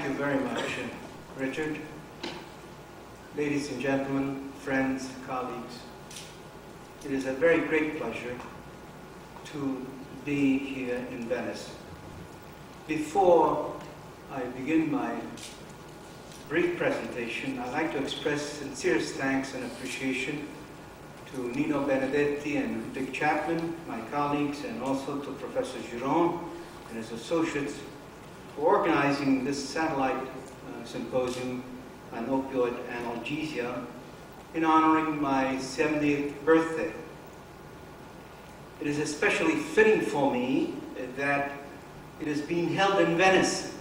you very much, Richard. Ladies and gentlemen, friends, colleagues, it is a very great pleasure to be here in Venice. Before I begin my brief presentation, I'd like to express sincerest thanks and appreciation to Nino Benedetti and Dick Chapman, my colleagues, and also to Professor Giron and his associates for organizing this satellite symposium on opioid analgesia in honoring my 70th birthday. It is especially fitting for me that it is being held in Venice,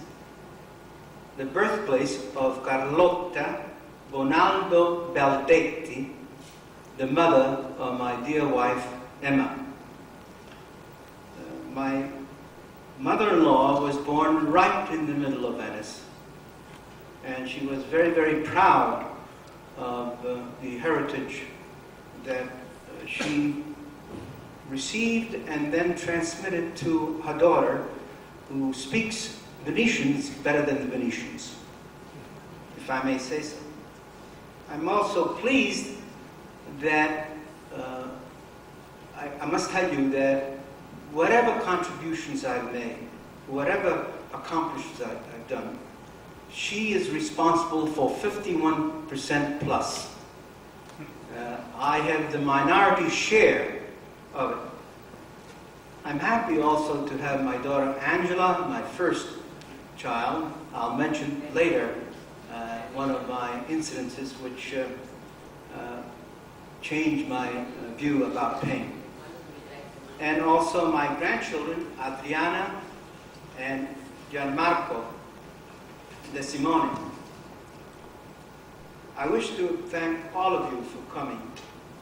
the birthplace of Carlotta Bonaldo Baldetti, the mother of my dear wife, Emma. My mother-in-law was born right in the middle of Venice, and she was very, very proud of the heritage that she received and then transmitted to her daughter, who speaks Venetians better than the Venetians, if I may say so. I'm also pleased that I must tell you that whatever contributions I've made, whatever accomplishments I've done, she is responsible for 51% plus. I have the minority share of it. I'm happy also to have my daughter Angela, my first child. I'll mention later one of my incidences which changed my view about pain. And also my grandchildren, Adriana and Gianmarco De Simone. I wish to thank all of you for coming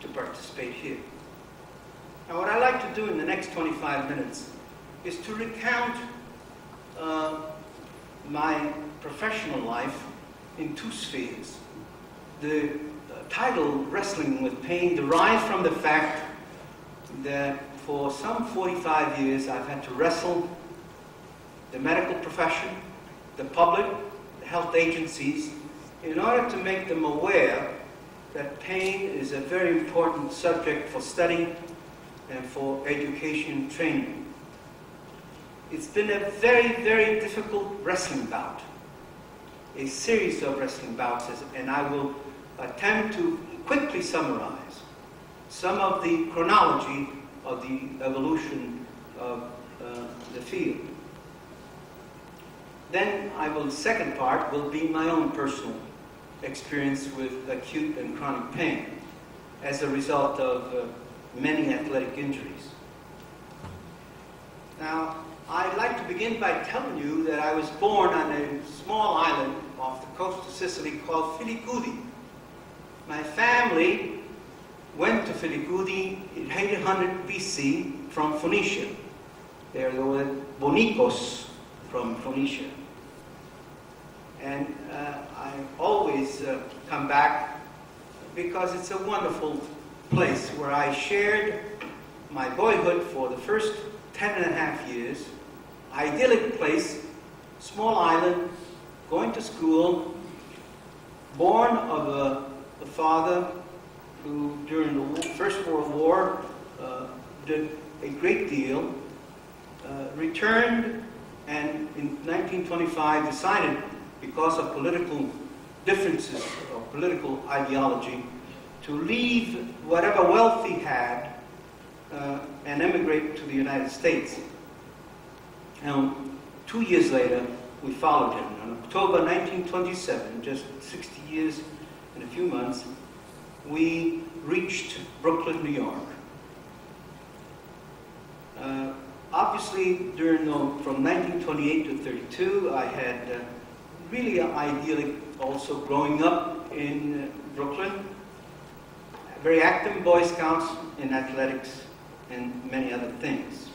to participate here. Now, what I'd like to do in the next 25 minutes is to recount my professional life in two spheres. The title, Wrestling with Pain, derived from the fact that for some 45 years I've had to wrestle the medical profession, the public, the health agencies, in order to make them aware that pain is a very important subject for study and for education and training. It's been a very, very difficult wrestling bout, a series of wrestling bouts, and I will attempt to quickly summarize some of the chronology of the evolution of the field. Then the second part will be my own personal experience with acute and chronic pain as a result of many athletic injuries. Now, I'd like to begin by telling you that I was born on a small island off the coast of Sicily called Filicudi. My family went to Filicudi in 800 BC from Phoenicia. They are the Bonicos from Phoenicia. And I always come back because it's a wonderful place where I shared my boyhood for the first 10 and a half years. Idyllic place, small island, going to school, born of a father who during the First World War did a great deal, returned and in 1925 decided, because of political differences or political ideology, to leave whatever wealth he had and emigrate to the United States. And 2 years later, we followed him. On October 1927, just 60 years and a few months, we reached Brooklyn, New York. Obviously, from 1928 to 32, I had really an idyllic also growing up in Brooklyn. Very active Boy Scouts in athletics and many other things.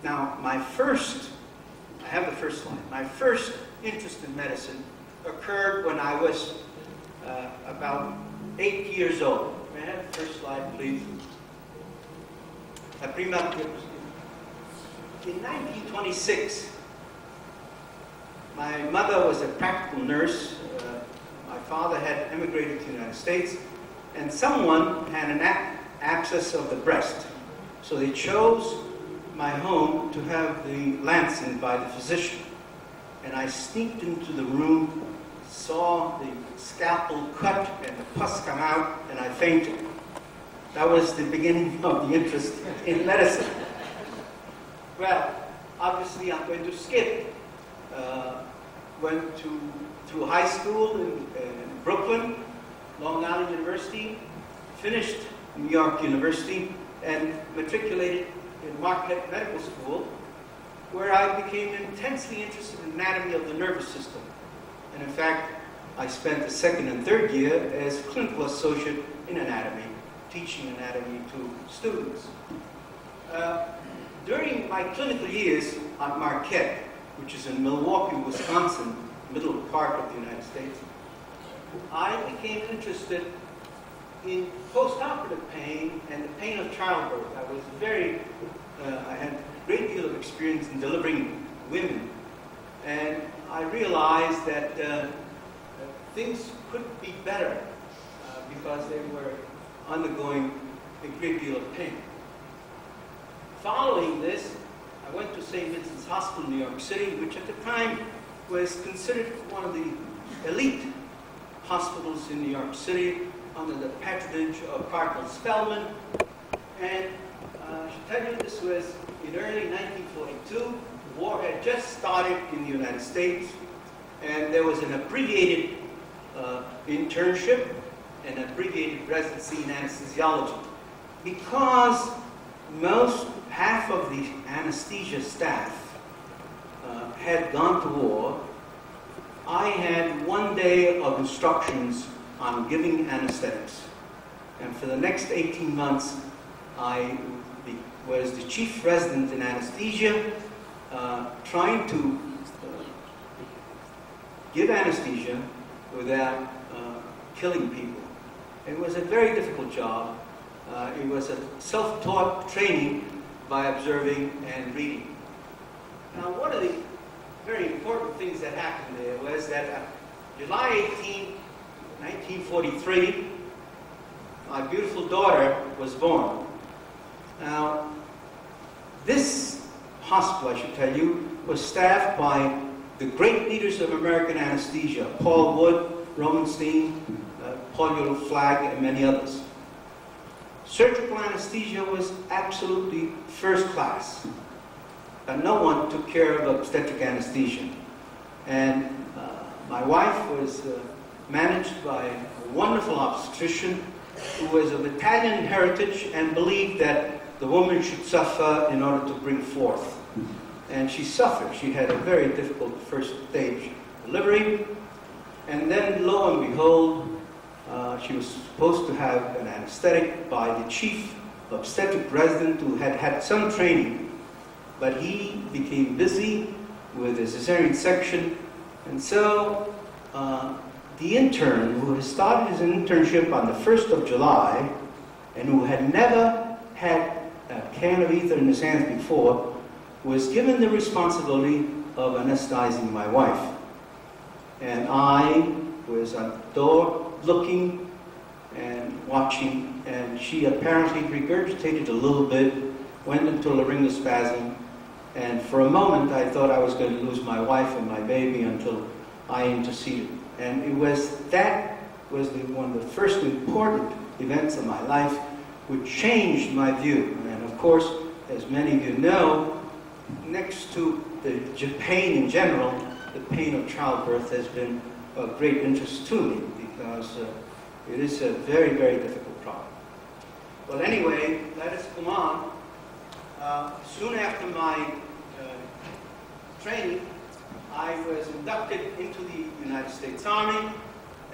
Now, I have the first slide. My first interest in medicine occurred when I was about 8 years old. May I have the first slide, please? In 1926, My mother was a practical nurse. My father had emigrated to the United States, and someone had an abscess of the breast. So they chose my home to have the lancing by the physician. And I sneaked into the room, saw the scalpel cut and the pus come out, and I fainted. That was the beginning of the interest in medicine. Well, obviously I'm going to skip. Went through high school in Brooklyn, Long Island University, finished New York University, and matriculated in Marquette Medical School, where I became intensely interested in anatomy of the nervous system. And in fact, I spent the second and third year as clinical associate in anatomy, teaching anatomy to students. During my clinical years at Marquette, which is in Milwaukee, Wisconsin, middle part of the United States, I became interested in postoperative pain and the pain of childbirth. I had a great deal of experience in delivering women, and I realized that things could be better because they were undergoing a great deal of pain. Following this, I went to St. Vincent's Hospital in New York City, which at the time was considered one of the elite hospitals in New York City under the patronage of Cardinal Spellman. And I should tell you, this was in early 1942. The war had just started in the United States, and there was an abbreviated internship and abbreviated residency in anesthesiology. Because half of the anesthesia staff had gone to war, I had one day of instructions on giving anesthetics. And for the next 18 months, I was the chief resident in anesthesia, trying to give anesthesia without killing people. It was a very difficult job. It was a self-taught training by observing and reading. Now, one of the very important things that happened there was that July 18, 1943, my beautiful daughter was born. Now, this hospital, I should tell you, was staffed by the great leaders of American anesthesia, Paul Wood, Romanstein, Paul Flagg, and many others. Surgical anesthesia was absolutely first class. But no one took care of obstetric anesthesia. And my wife was managed by a wonderful obstetrician who was of Italian heritage and believed that the woman should suffer in order to bring forth. And she suffered. She had a very difficult first stage delivery. And then, lo and behold, she was supposed to have an anesthetic by the chief obstetric resident who had had some training, but he became busy with a cesarean section, and so the intern, who had started his internship on the 1st of July, and who had never had a can of ether in his hands before, was given the responsibility of anesthetizing my wife. And I was at the door looking and watching, and she apparently regurgitated a little bit, went into a laryngospasm, and for a moment I thought I was going to lose my wife and my baby until I interceded. And that was one of the first important events of my life which changed my view. And of course, as many of you know, next to the pain in general, the pain of childbirth has been of great interest to me, because it is a very, very difficult problem. Well, anyway, let us come on. Soon after my training, I was inducted into the United States Army,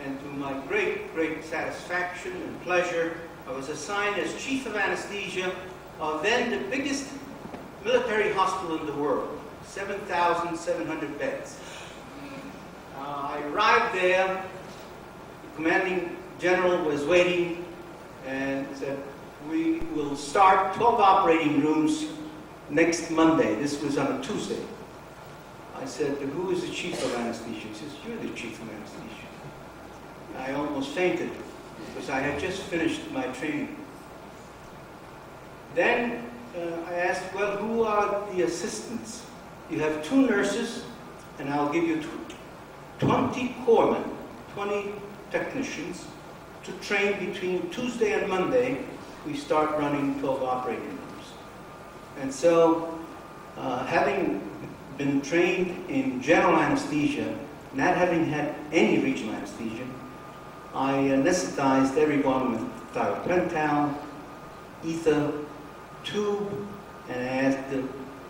and to my great, great satisfaction and pleasure, I was assigned as chief of anesthesia of then the biggest military hospital in the world, 7,700 beds. I arrived there, the commanding general was waiting and said, we will start 12 operating rooms next Monday. This was on a Tuesday. I I said, who is the chief of anesthesia? He says, you're the chief of anesthesia. I almost fainted because I had just finished my training. Then I asked, well, who are the assistants? You have 2 nurses, and I'll give you 20 corpsmen, 20 technicians, to train between Tuesday and Monday. We start running 12 operating rooms. And so, having been trained in general anesthesia, not having had any regional anesthesia, I anesthetized everyone with thiopental, ether, tube, and I asked the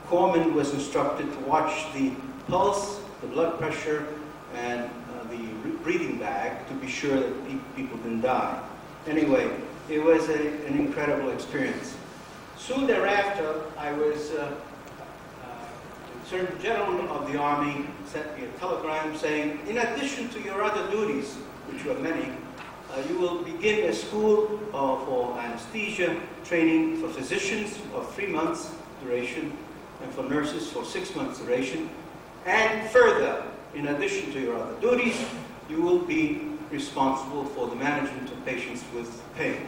corpsman was instructed to watch the pulse, the blood pressure, and the breathing bag to be sure that people didn't die. Anyway, it was an incredible experience. Soon thereafter, I was, the Surgeon General of the Army sent me a telegram saying, in addition to your other duties, which were many, you will begin a school for anesthesia training for physicians of 3 months duration and for nurses for 6 months duration. And further, in addition to your other duties, you will be responsible for the management of patients with pain.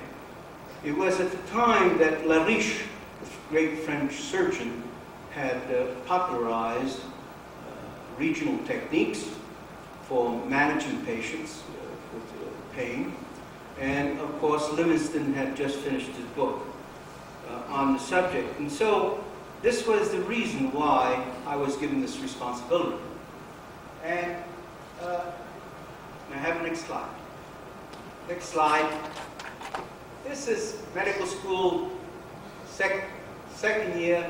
It was at the time that Lariche, the great French surgeon, had popularized regional techniques for managing patients with pain. And of course, Livingston had just finished his book on the subject. And so this was the reason why I was given this responsibility. And may I have the next slide? Next slide. This is medical school, second year,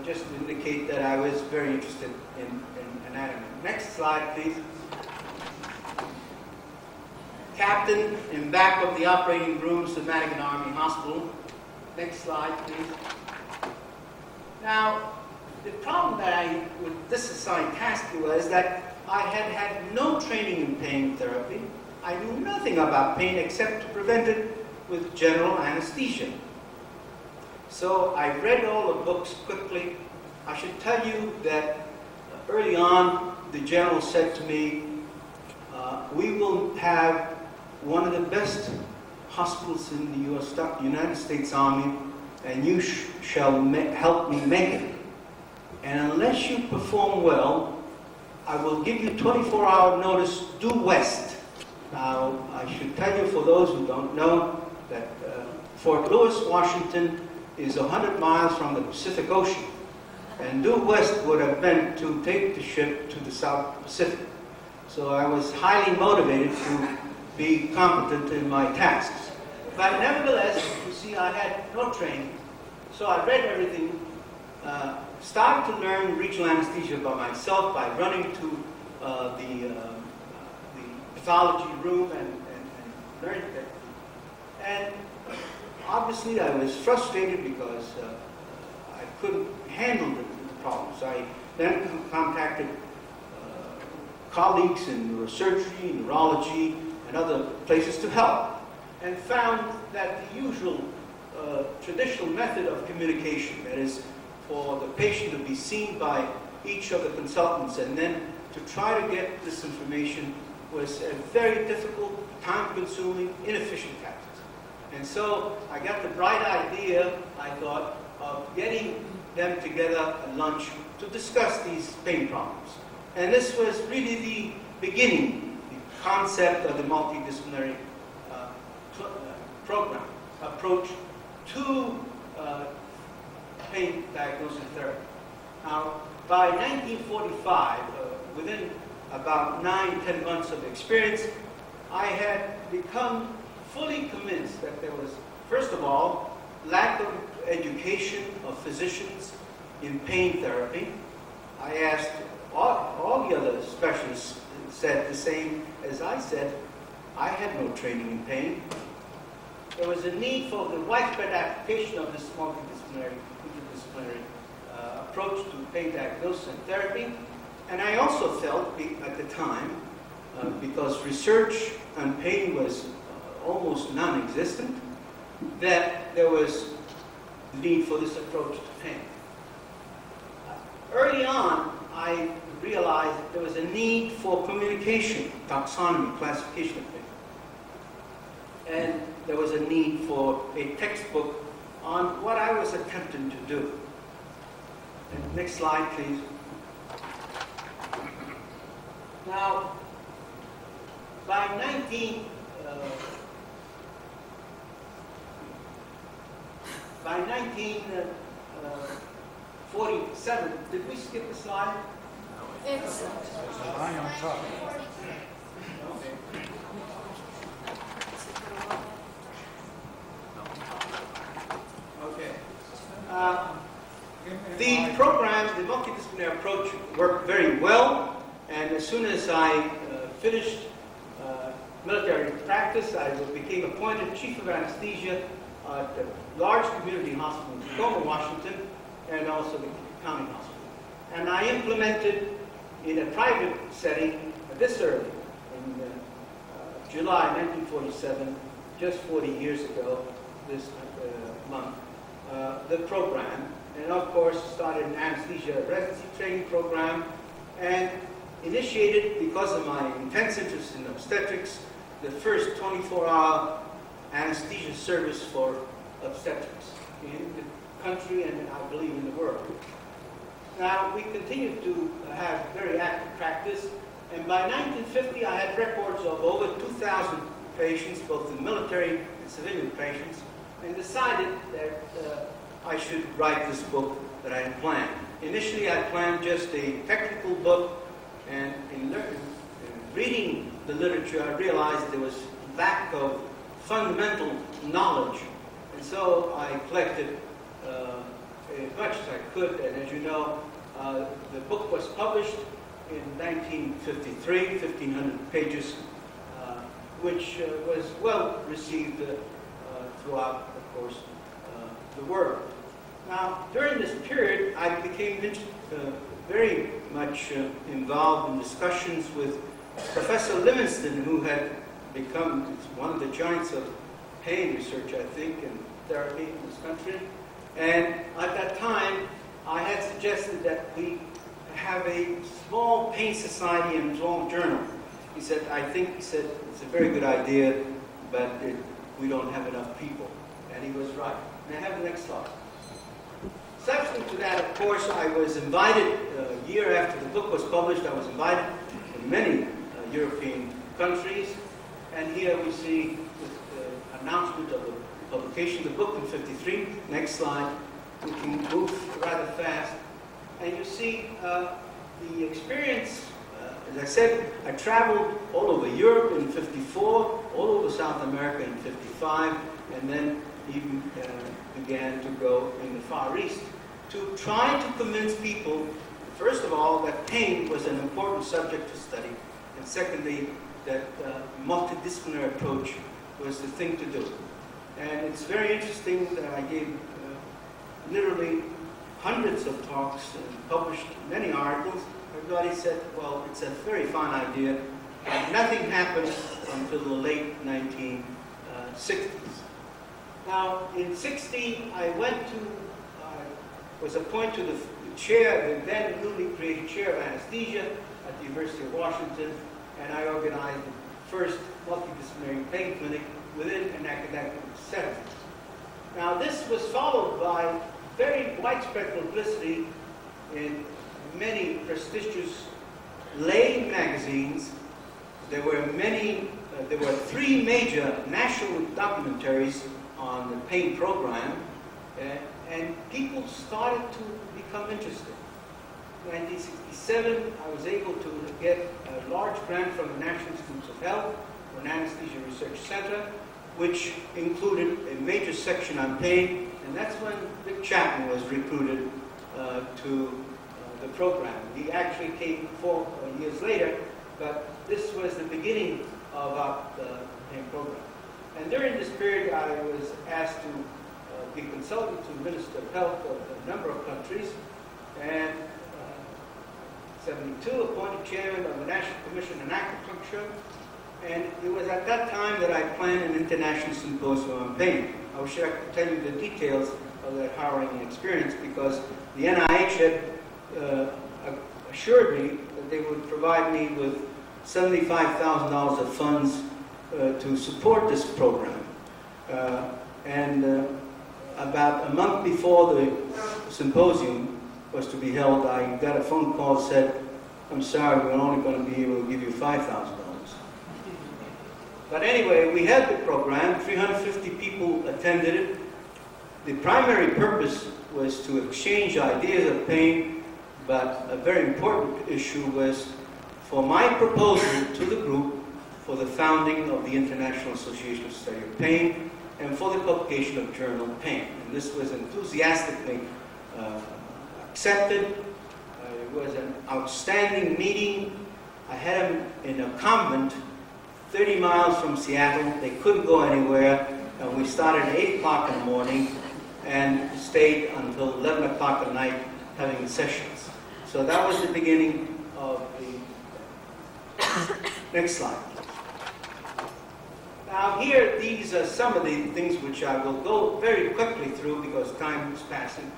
just to indicate that I was very interested in anatomy. Next slide, please. Captain in back of the operating room, Madigan Army Hospital. Next slide, please. Now, the problem that I, with this assigned task was that I had had no training in pain therapy. I knew nothing about pain except to prevent it with general anesthesia. So I read all the books quickly. I should tell you that early on, the general said to me, we will have one of the best hospitals in the United States Army, and you shall help me make it. And unless you perform well, I will give you 24-hour notice due west. Now, I should tell you, for those who don't know, that Fort Lewis, Washington is 100 miles from the Pacific Ocean. And due west would have been to take the ship to the South Pacific. So I was highly motivated to be competent in my tasks. But nevertheless, you see, I had no training. So I read everything, started to learn regional anesthesia by myself by running to the pathology room and learned that. And obviously I was frustrated because I couldn't handle the problems. I then contacted colleagues in neurosurgery, neurology, and other places to help, and found that the usual traditional method of communication, that is for the patient to be seen by each of the consultants and then to try to get this information, was a very difficult, time-consuming, inefficient task. And so I got the bright idea, I thought, of getting them together at lunch to discuss these pain problems. And this was really the beginning, the concept of the multidisciplinary program approach to pain diagnosis and therapy. Now, by 1945, within about 9-10 months of experience, I had become fully convinced that there was, first of all, lack of education of physicians in pain therapy. I asked, all the other specialists said the same as I said. I had no training in pain. There was a need for the widespread application of this multidisciplinary, interdisciplinary approach to pain diagnosis and therapy. And I also felt at the time, because research on pain was almost non-existent, that there was the need for this approach to pain. Early on, I realized there was a need for communication, taxonomy, classification of things. And there was a need for a textbook on what I was attempting to do. And next slide, please. Now, by 1947, did we skip a slide? It's a line on top. Okay. The program, the multidisciplinary approach, worked very well, and as soon as I finished military practice, I became appointed chief of anesthesia at a large community hospital in Tacoma, Washington, and also the county hospital. And I implemented in a private setting this early, in July 1947, just 40 years ago, this month, the program. And of course, started an anesthesia residency training program, and initiated, because of my intense interest in obstetrics, the first 24-hour anesthesia service for obstetrics in the country and I believe in the world. Now, we continued to have very active practice, and by 1950 I had records of over 2,000 patients, both in military and civilian patients, and decided that I should write this book that I had planned. Initially, I planned just a technical book, and in reading the literature, I realized there was lack of fundamental knowledge, and so I collected as much as I could, and as you know, the book was published in 1953, 1,500 pages, which was well received throughout, of course, the world. Now, during this period, I became very much involved in discussions with Professor Livingston, who had become one of the giants of pain research, I think, and therapy in this country. And at that time, I had suggested that we have a small pain society and small journal. He said, it's a very good idea, but we don't have enough people. And he was right. May I have the next slide? Subsequent to that, of course, I was invited, a year after the book was published, I was invited to many European countries. And here we see the announcement of the publication of the book in 1953. Next slide. We can move rather fast. And you see the experience, as I said, I traveled all over Europe in 1954, all over South America in 1955, and then even began to go in the Far East to try to convince people, first of all, that pain was an important subject to study, and secondly, that multidisciplinary approach was the thing to do. And it's very interesting that I gave literally hundreds of talks and published many articles. Everybody said, well, it's a very fine idea, and nothing happened until the late 1960s. Now, in 1960, I was appointed to the chair, the then newly created chair of anesthesia at the University of Washington, and I organized the first multidisciplinary pain clinic within an academic setting. Now, this was followed by very widespread publicity in many prestigious lay magazines. There were three major national documentaries on the pain program, and people started to become interested. In 1967, I was able to get a large grant from the National Institutes of Health for an anesthesia research center, which included a major section on pain, and that's when Rick Chapman was recruited to the program. He actually came 4 years later, but this was the beginning of our pain program. And during this period, I was asked to be consultant to the Minister of Health of a number of countries, and 1972 appointed chairman of the National Commission on Acupuncture, and it was at that time that I planned an international symposium on pain. I wish I could tell you the details of that harrowing experience, because the NIH had assured me that they would provide me with $75,000 of funds to support this program. About a month before the symposium was to be held, I got a phone call that said, "I'm sorry, we're only going to be able to give you $5,000. But anyway, we had the program. 350 people attended it. The primary purpose was to exchange ideas of pain, but a very important issue was for my proposal to the group for the founding of the International Association of Study of Pain and for the publication of Journal Pain. And this was enthusiastically accepted. It was an outstanding meeting. I had them in a convent 30 miles from Seattle. They couldn't go anywhere. And we started at 8 o'clock in the morning and stayed until 11 o'clock at night having sessions. So that was the beginning of the... Next slide. Now here, these are some of the things which I will go very quickly through because time is passing.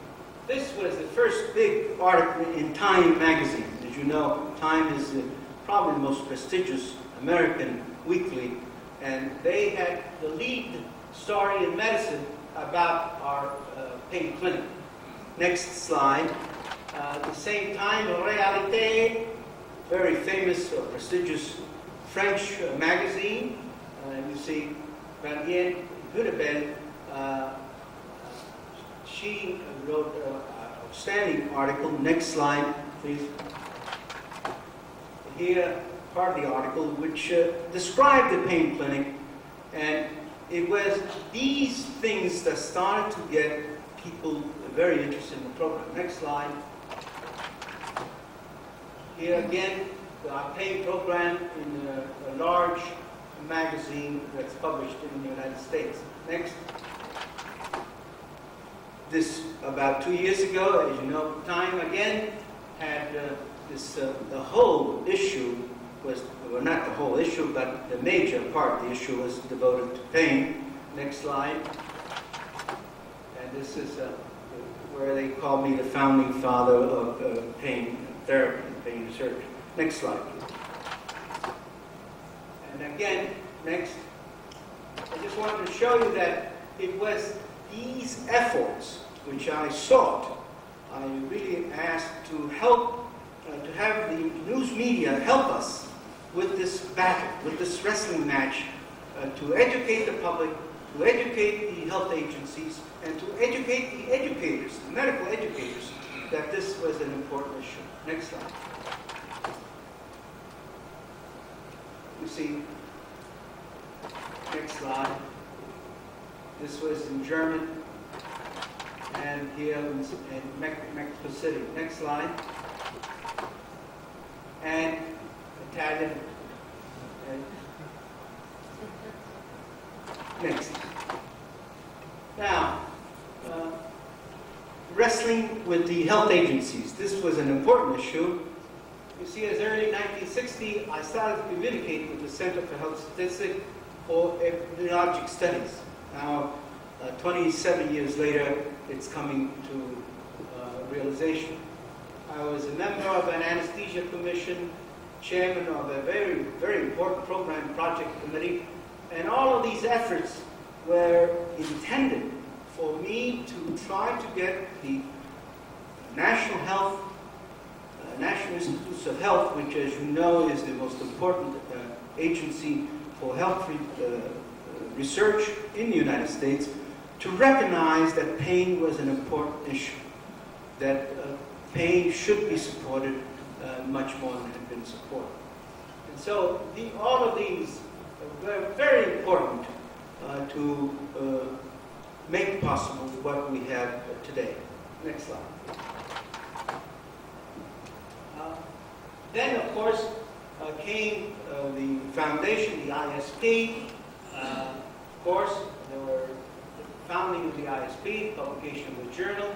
This was the first big article in Time magazine. As you know, Time is probably the most prestigious American weekly, and they had the lead story in medicine about our pain clinic. Next slide. The same time, Réalité, very famous or prestigious French magazine. You see, Vanier Goudebel, she wrote an outstanding article. Next slide, please. Here, part of the article, which described the pain clinic, and it was these things that started to get people very interested in the program. Next slide. Here again, our pain program in a large magazine that's published in the United States. Next. This, about 2 years ago, as you know, Time again had the whole issue was, well, not the whole issue, but the major part of the issue was devoted to pain. Next slide. And this is where they call me the founding father of pain therapy and pain research. Next slide, please. And again, next, I just wanted to show you that it was these efforts which I sought. I really asked to help, to have the news media help us with this battle, with this wrestling match, to educate the public, to educate the health agencies, and to educate the educators, the medical educators, that this was an important issue. Next slide. You see, next slide. This was in German, and here in Mexico City. Next slide. And Italian. Next. Now, wrestling with the health agencies. This was an important issue. You see, as early 1960, I started to communicate with the Center for Health Statistics for Epidemiologic Studies. Now, 27 years later, it's coming to realization. I was a member of an anesthesia commission, chairman of a very, very important program project committee, and all of these efforts were intended for me to try to get the National Institutes of Health, which, as you know, is the most important agency for health research in the United States, to recognize that pain was an important issue, that pain should be supported much more than had been supported. And so all of these were very important to make possible what we have today. Next slide. Then, of course, came the foundation, the ISP. Of course, there were the founding of the ISP, publication of the journal,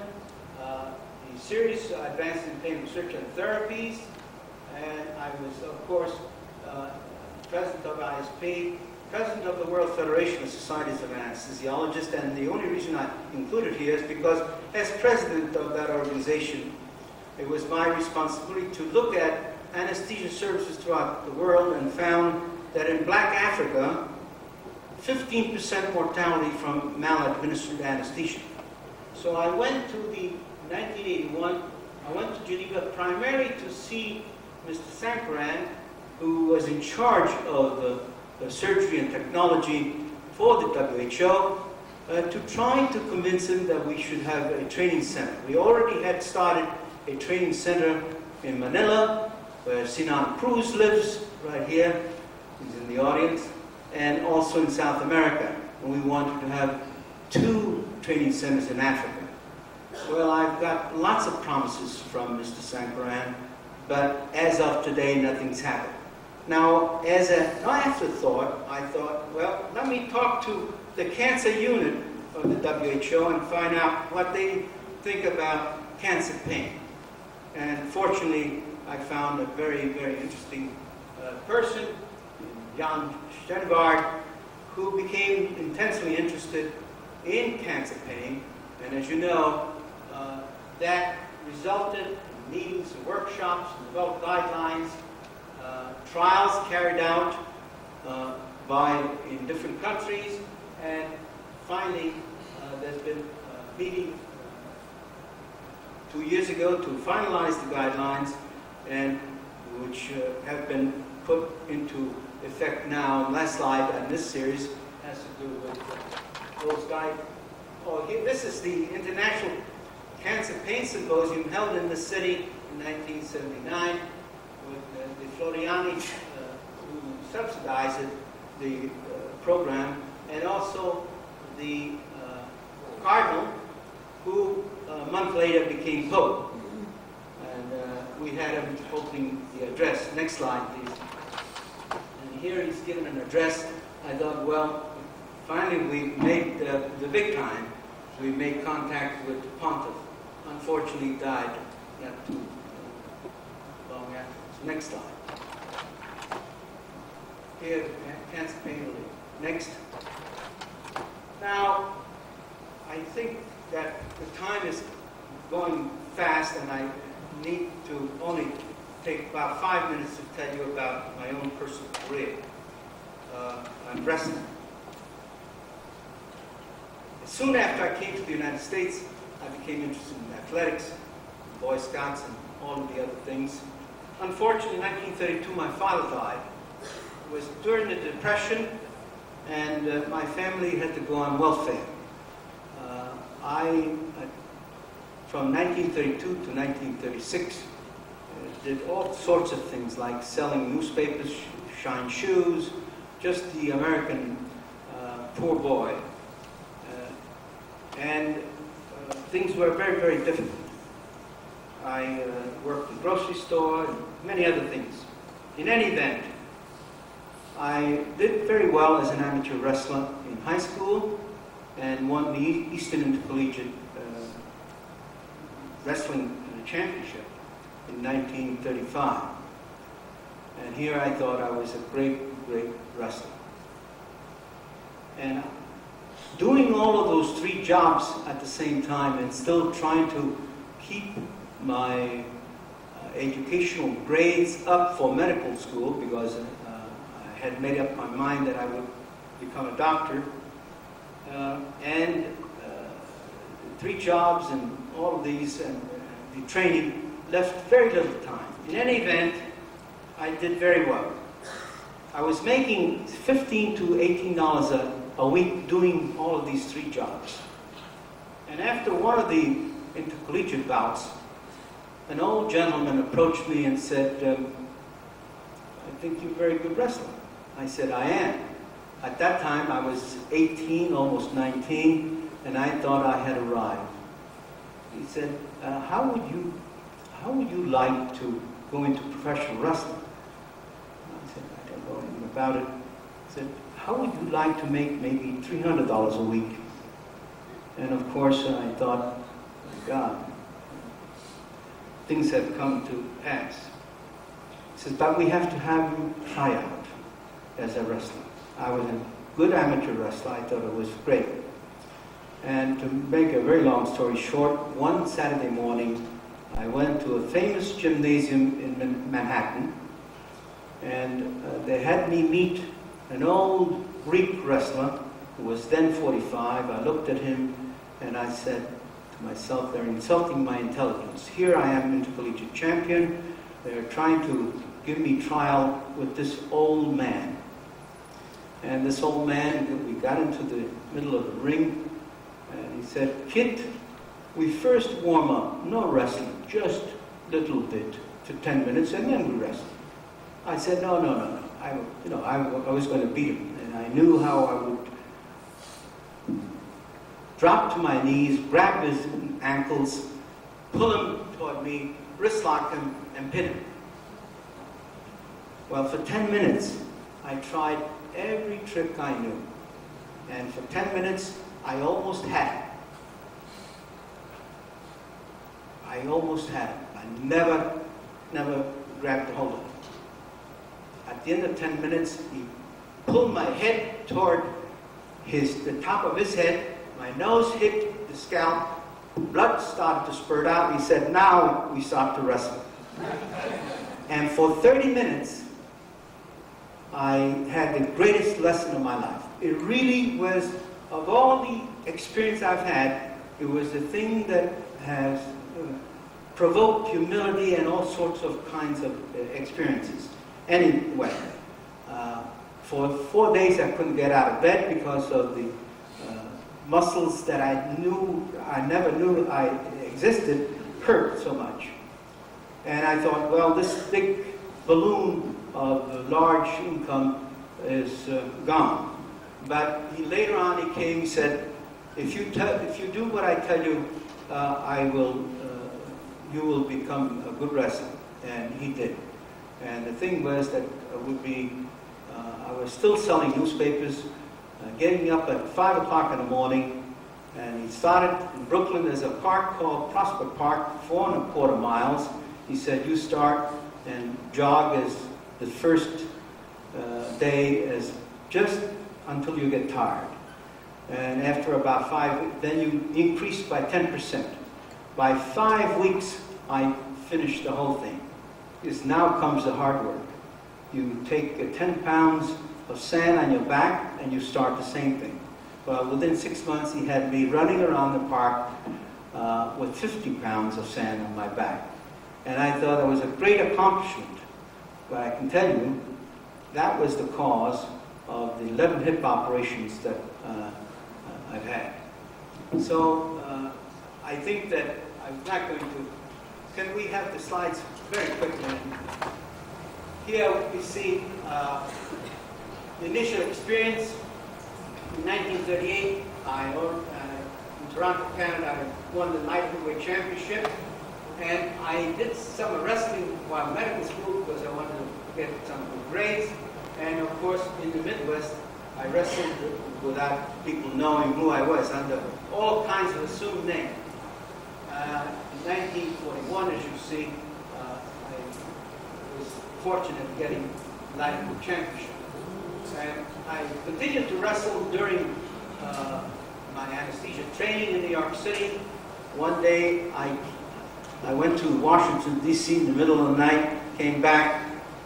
the series Advanced in Pain Research and Therapies, and I was, of course, president of ISP, president of the World Federation of Societies of Anesthesiologists, and the only reason I included here is because as president of that organization, it was my responsibility to look at anesthesia services throughout the world and found that in Black Africa, 15% mortality from maladministered anesthesia. So I went to the 1981, I went to Geneva primarily to see Mr. Sankaran, who was in charge of the surgery and technology for the WHO, to try to convince him that we should have a training center. We already had started a training center in Manila, where Sinan Cruz lives, right here, he's in the audience, and also in South America. And we wanted to have 2 training centers in Africa. Well, I've got lots of promises from Mr. Sankaran, but as of today, nothing's happened. Now, as an afterthought, I thought, well, let me talk to the cancer unit of the WHO and find out what they think about cancer pain. And fortunately, I found a very, very interesting person, Jan Stengaard, who became intensely interested in cancer pain. And as you know, that resulted in meetings and workshops, and developed guidelines, trials carried out in different countries, and finally there's been a meeting 2 years ago to finalize the guidelines, and which have been put into effect now. Last slide on this series has to do with those guidelines. Oh, here, this is the International Cancer Pain Symposium held in the city in 1979 with the Floriani, who subsidized the program, and also the Cardinal, who a month later became Pope. And we had him opening the address. Next slide, please. And here he's given an address. I thought, well, finally we made the big time. We made contact with the Pontiff. Unfortunately, he died not too long after. So next slide. Here, cancer pain relief. Next. Now, I think that the time is going fast, and I need to only take about 5 minutes to tell you about my own personal career. I'm wrestling. Soon after I came to the United States, I became interested in athletics, Boy Scouts, and all of the other things. Unfortunately, in 1932, my father died. It was during the Depression, and my family had to go on welfare. From 1932 to 1936, did all sorts of things like selling newspapers, shine shoes, just the American poor boy. And things were very, very difficult. I worked in a grocery store and many other things. In any event, I did very well as an amateur wrestler in high school and won the Eastern Intercollegiate Wrestling Championship in 1935. And here I thought I was a great, great wrestler. And doing all of those 3 jobs at the same time and still trying to keep my educational grades up for medical school, because I had made up my mind that I would become a doctor, and 3 jobs and all of these and the training left very little time. In any event, I did very well. I was making $15 to $18 a week doing all of these 3 jobs. And after one of the intercollegiate bouts, an old gentleman approached me and said, I think you're a very good wrestler. I said, I am. At that time, I was 18, almost 19, and I thought I had arrived. He said, how would you like to go into professional wrestling? I said, I don't know anything about it. He said, how would you like to make maybe $300 a week? And of course, I thought, my God, things have come to pass. He says, but we have to have you try out as a wrestler. I was a good amateur wrestler. I thought it was great. And to make a very long story short, one Saturday morning, I went to a famous gymnasium in Manhattan, and they had me meet an old Greek wrestler who was then 45. I looked at him and I said to myself, they're insulting my intelligence. Here I am, intercollegiate champion. They're trying to give me trial with this old man. And this old man, we got into the middle of the ring, and he said, "Kid, we first warm up, no wrestling, just a little bit to 10 minutes, and then we wrestle." I said, no. I was going to beat him, and I knew how I would drop to my knees, grab his ankles, pull him toward me, wrist lock him, and pin him. Well, for 10 minutes, I tried every trick I knew. And for 10 minutes, I almost had him. I never grabbed a hold of him. At the end of 10 minutes, he pulled my head toward the top of his head. My nose hit the scalp. Blood started to spurt out. He said, "Now we start to wrestle." And for 30 minutes, I had the greatest lesson of my life. It really was, of all the experience I've had, it was the thing that has provoked humility and all sorts of kinds of experiences. Anyway, for 4 days I couldn't get out of bed because of the muscles that I never knew I existed hurt so much. And I thought, well, this big balloon of large income is gone. But later on he came, he said, if you do what I tell you, you will become a good wrestler. And he did. And the thing was that I was still selling newspapers, getting up at 5 o'clock in the morning, and he started in Brooklyn. There's a park called Prospect Park, 4¼ miles. He said, you start and jog as the first day as just until you get tired. And after about 5, then you increase by 10%. By 5 weeks, I finished the whole thing. Because now comes the hard work. You take 10 pounds of sand on your back and you start the same thing. Well, within 6 months, he had me running around the park with 50 pounds of sand on my back. And I thought it was a great accomplishment. But I can tell you, that was the cause of the 11 hip operations that I've had. So I think that I'm not going to... Can we have the slides very quickly? Here we see the initial experience. In 1938, in Toronto, Canada, I won the light heavyweight championship. And I did some wrestling while medical school because I wanted to get some good grades. And of course, in the Midwest, I wrestled without people knowing who I was, under all kinds of assumed names. In 1941, as you see, I was fortunate in getting light heavyweight championship. And I continued to wrestle during my anesthesia training in New York City. One day, I went to Washington, D.C. in the middle of the night, came back.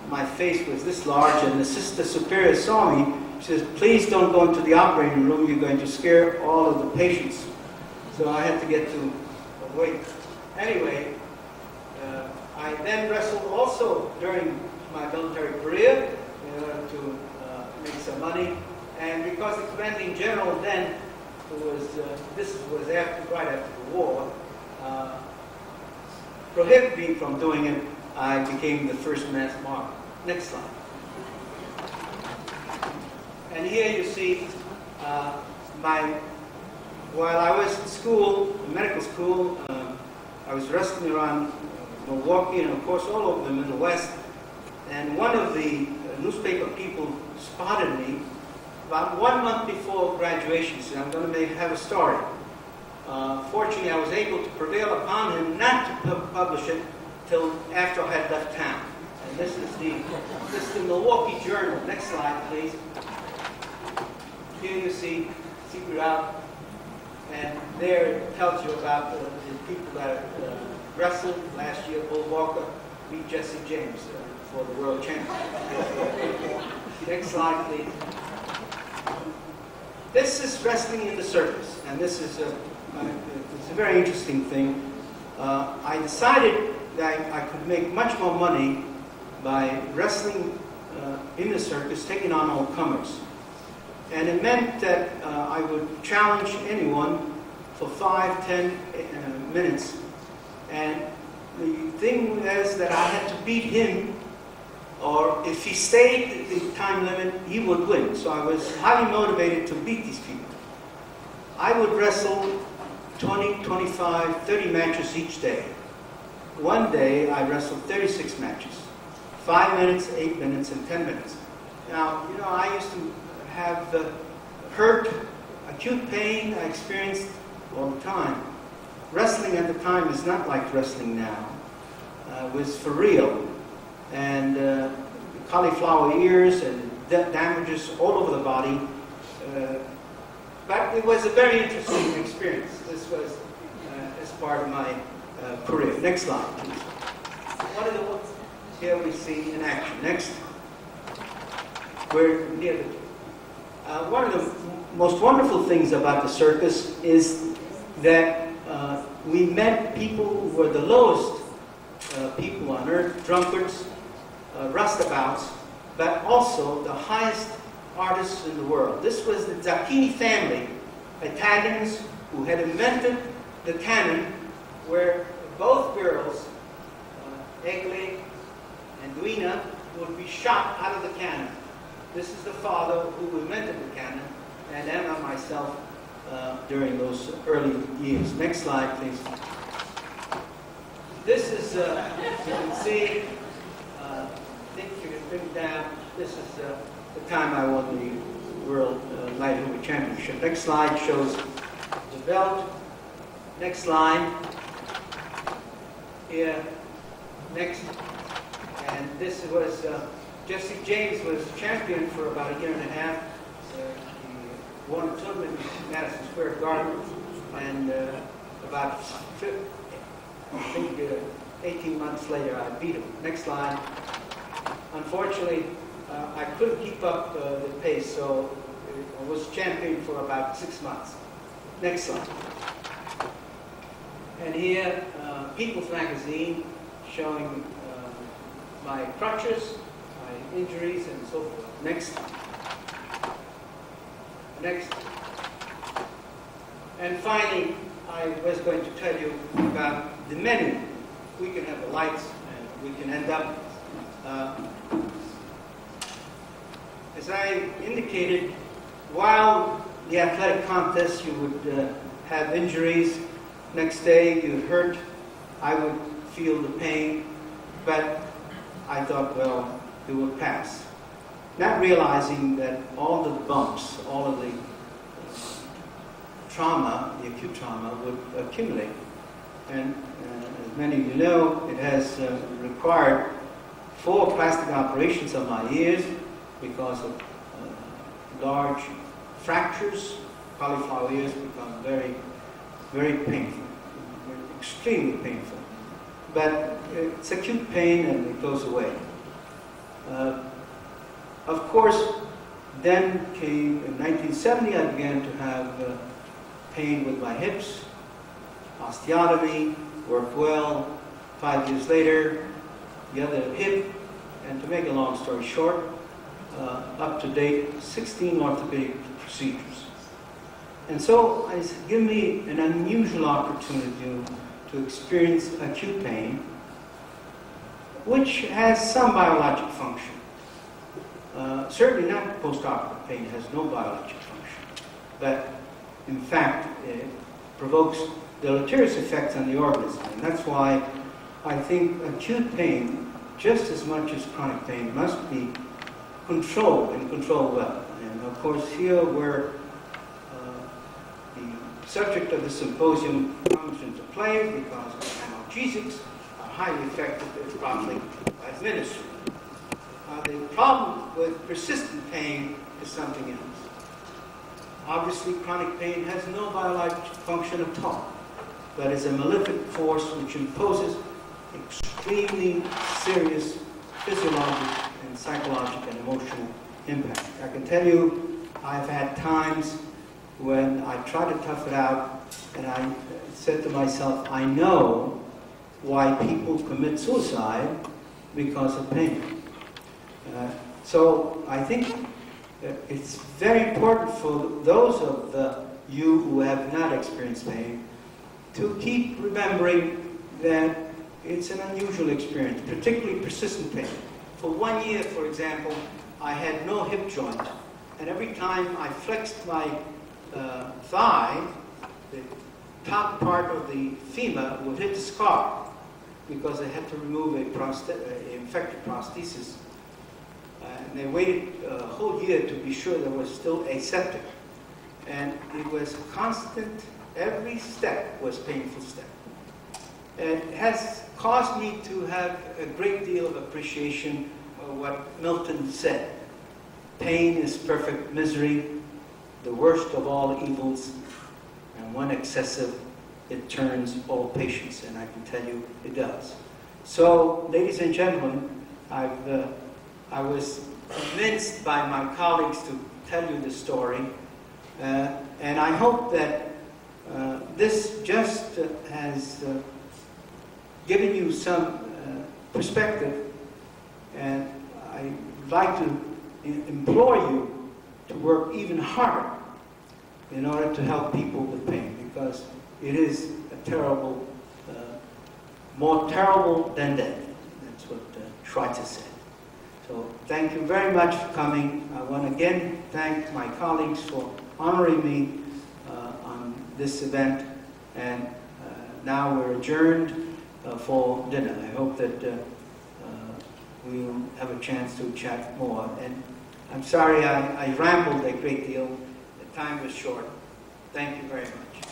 My face was this large, and the sister superior saw me. She says, "Please don't go into the operating room. You're going to scare all of the patients." So I had to get to wait. Anyway, I then wrestled also during my military career in order to make some money. And because the commanding general then, this was right after the war, prohibited me from doing it, I became the first mass martyr. Next slide. And here you see while I was in school, in medical school, I was wrestling around Milwaukee and of course all over the Middle West. And one of the newspaper people spotted me about 1 month before graduation. He said, "I'm going to have a story." Fortunately, I was able to prevail upon him not to publish it till after I had left town. And this is the Milwaukee Journal. Next slide, please. Here you see Secret Out, and there it tells you about the people that wrestled last year. Bull Walker beat Jesse James for the world championship. Next slide, please. This is wrestling in the circus, and this is it's a very interesting thing. I decided that I could make much more money by wrestling in the circus, taking on all comers. And it meant that I would challenge anyone for 5, 10 minutes. And the thing is that I had to beat him, or if he stayed the time limit, he would win. So I was highly motivated to beat these people. I would wrestle 20, 25, 30 matches each day. One day I wrestled 36 matches. 5 minutes, 8 minutes, and 10 minutes. Now, I used to have hurt, acute pain I experienced all the time. Wrestling at the time is not like wrestling now. It was for real. And cauliflower ears and damages all over the body. But it was a very interesting experience. This was as part of my career. Next slide, please. What are the ones here we see in action? Next. We're near the one of the most wonderful things about the circus is that we met people who were the lowest people on earth, drunkards, roustabouts, but also the highest artists in the world. This was the Zacchini family, Italians who had invented the cannon, where both girls, Egle and Duina, would be shot out of the cannon. This is the father who invented the cannon, and Emma, myself, during those early years. Next slide, please. This is, you can see, I think you can bring it down. This is the time I won the World Light Heavyweight Championship. Next slide shows the belt. Next slide. Here. Next. And this was, Jesse James was champion for about a year and a half. He won a tournament in Madison Square Garden, and about 18 months later I beat him. Next slide. Unfortunately, I couldn't keep up the pace, so I was champion for about 6 months. Next slide. And here, People's Magazine showing my crutches, my injuries, and so forth. Next. Next. And finally, I was going to tell you about the menu. We can have the lights, and we can end up. As I indicated, while the athletic contest, you would have injuries. Next day, you'd hurt. I would feel the pain, but I thought, well, it will pass. Not realizing that all the bumps, all of the trauma, the acute trauma, would accumulate. And as many of you know, it has required 4 plastic operations on my ears because of large fractures. Cauliflower ears become very, very painful, extremely painful. But it's acute pain and it goes away. Of course, then came, in 1970, I began to have pain with my hips, osteotomy, worked well. 5 years later, the other hip, and to make a long story short, up to date, 16 orthopedic procedures. And so it's given me an unusual opportunity to experience acute pain, which has some biologic function. Certainly not post-operative pain, has no biologic function. But in fact, it provokes deleterious effects on the organism. And that's why I think acute pain, just as much as chronic pain, must be controlled and controlled well. And of course, here where the subject of the symposium comes into play, because analgesics are highly effective if properly administered. The problem with persistent pain is something else. Obviously, chronic pain has no biologic function at all. but is a malefic force which imposes extremely serious physiological and psychological and emotional impact. I can tell you, I've had times when I try to tough it out, and I said to myself, I know why people commit suicide because of pain. So I think it's very important for those of you who have not experienced pain to keep remembering that it's an unusual experience, particularly persistent pain. For 1 year, for example, I had no hip joint, and every time I flexed my thigh, the top part of the femur would hit the scar because I had to remove a infected prosthesis. And they waited a whole year to be sure there was still aseptic. And it was constant, every step was painful step. It has caused me to have a great deal of appreciation of what Milton said. Pain is perfect misery, the worst of all evils, and when excessive, it turns all patience, and I can tell you it does. So, ladies and gentlemen, I was convinced by my colleagues to tell you the story, and I hope that this just has given you some perspective, and I'd like to implore you to work even harder in order to help people with pain, because it is a terrible, more terrible than death. That's what Schweitzer said. So thank you very much for coming. I want to again thank my colleagues for honoring me on this event, and now we're adjourned for dinner. I hope that we'll have a chance to chat more. And I'm sorry I rambled a great deal. The time was short. Thank you very much.